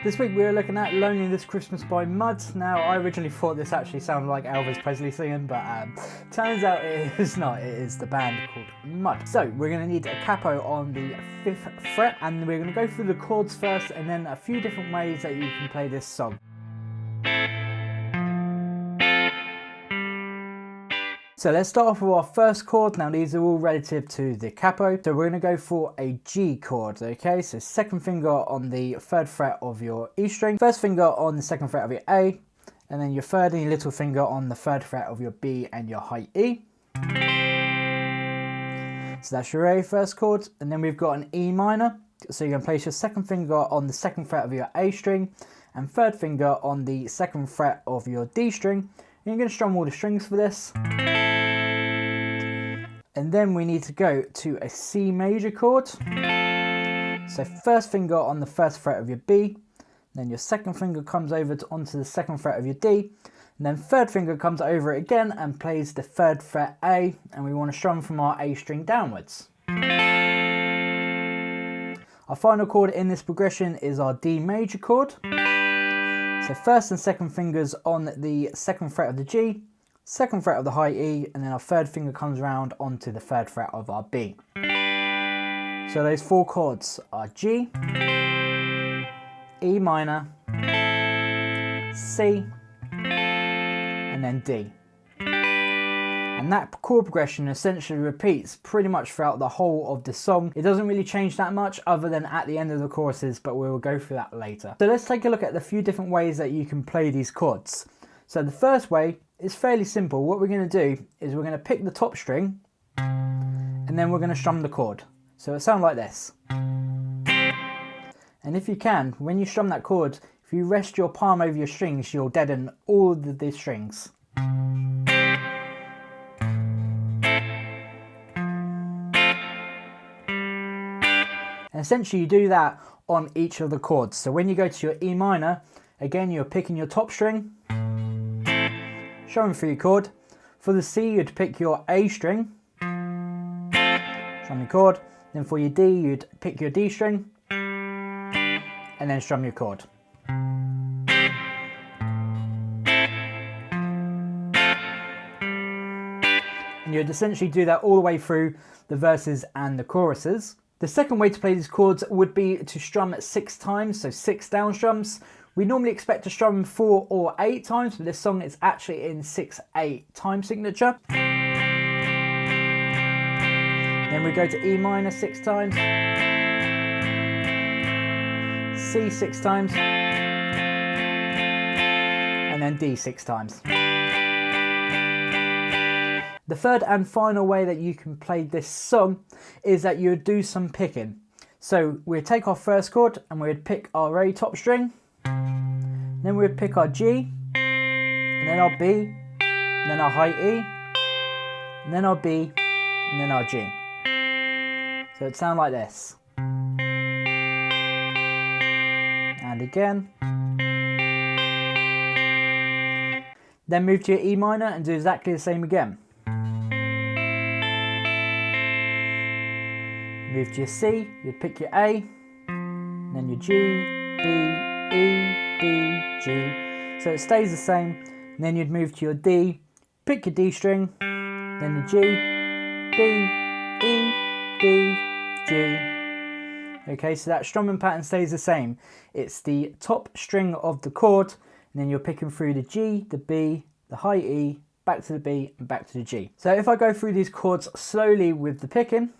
This week we were looking at Lonely This Christmas by Mud. Now I originally thought this actually sounded like Elvis Presley singing, but turns out it is not. It is the band called Mud. So we're going to need a capo on the 5th fret, and we're going to go through the chords first and then a few different ways that you can play this song. So let's start off with our first chord. Now these are all relative to the capo. So we're going to go for a G chord, okay? So second finger on the 3rd fret of your E string, first finger on the 2nd fret of your A, and then your 3rd and your little finger on the 3rd fret of your B and your high E. So that's your A first chord, and then we've got an E minor. So you're going to place your 2nd finger on the 2nd fret of your A string and 3rd finger on the 2nd fret of your D string. And you're going to strum all the strings for this. And then we need to go to a C major chord. So first finger on the 1st fret of your B, then your 2nd finger comes over onto the 2nd fret of your D, and then 3rd finger comes over it again and plays the 3rd fret A, and we want to strum from our A string downwards. Our final chord in this progression is our D major chord. So first and 2nd fingers on the 2nd fret of the G, 2nd fret of the high E, and then our 3rd finger comes around onto the 3rd fret of our B. So those 4 chords are G, E minor, C, and then D. And that chord progression essentially repeats pretty much throughout the whole of the song. It doesn't really change that much other than at the end of the choruses, but we will go through that later. So let's take a look at the few different ways that you can play these chords. So the first way is fairly simple. What we're going to do is we're going to pick the top string and then we're going to strum the chord. So it sounds like this. And if you can, when you strum that chord, if you rest your palm over your strings, you'll deaden all of the strings. And essentially you do that on each of the chords. So when you go to your E minor, again you're picking your top string, strumming through your chord. For the C you'd pick your A string, strum your chord. Then for your D you'd pick your D string, and then strum your chord. And you'd essentially do that all the way through the verses and the choruses. The second way to play these chords would be to strum 6 times, so 6 down strums. We normally expect to strum 4 or 8 times, but this song is actually in 6/8 time signature. Then we go to E minor 6 times, C 6 times, and then D 6 times. The third and final way that you can play this song is that you would do some picking. So we'd take our first chord and we'd pick our A top string, then we'd pick our G, and then our B, and then our high E, and then our B, and then our G. So it'd sound like this. And again. Then move to your E minor and do exactly the same again. Move to your C, you'd pick your A, then your G, B, E, B, G. So it stays the same. And then you'd move to your D, pick your D string, then the G, B, E, B, G. Okay, so that strumming pattern stays the same. It's the top string of the chord, and then you're picking through the G, the B, the high E, back to the B, and back to the G. So if I go through these chords slowly with the picking.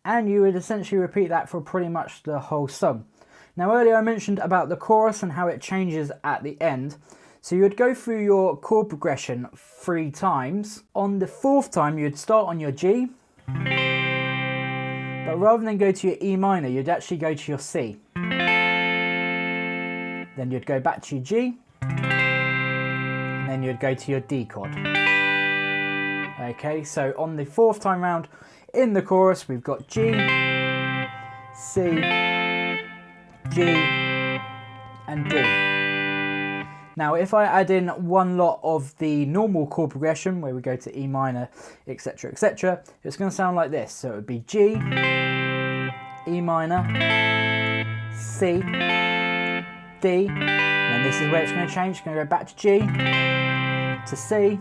And you would essentially repeat that for pretty much the whole song. Now earlier I mentioned about the chorus and how it changes at the end. So you would go through your chord progression 3 times. On the 4th time you'd start on your G, but rather than go to your E minor you'd actually go to your C. Then you'd go back to your G, and then you'd go to your D chord. Okay, so on the 4th time round in the chorus we've got G, C, G, and D. Now if I add in one lot of the normal chord progression, where we go to E minor, etc, etc, it's going to sound like this. So it would be G, E minor, C, D, and this is where it's going to change. It's going to go back to G, to C,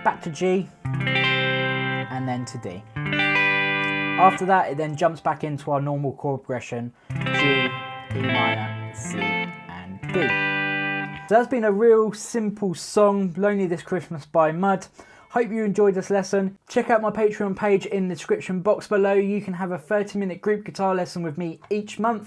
back to G, and then to D. After that, it then jumps back into our normal chord progression, G, E minor, C, and D. So that's been a real simple song, Lonely This Christmas by Mud. Hope you enjoyed this lesson. Check out my Patreon page in the description box below. You can have a 30-minute group guitar lesson with me each month.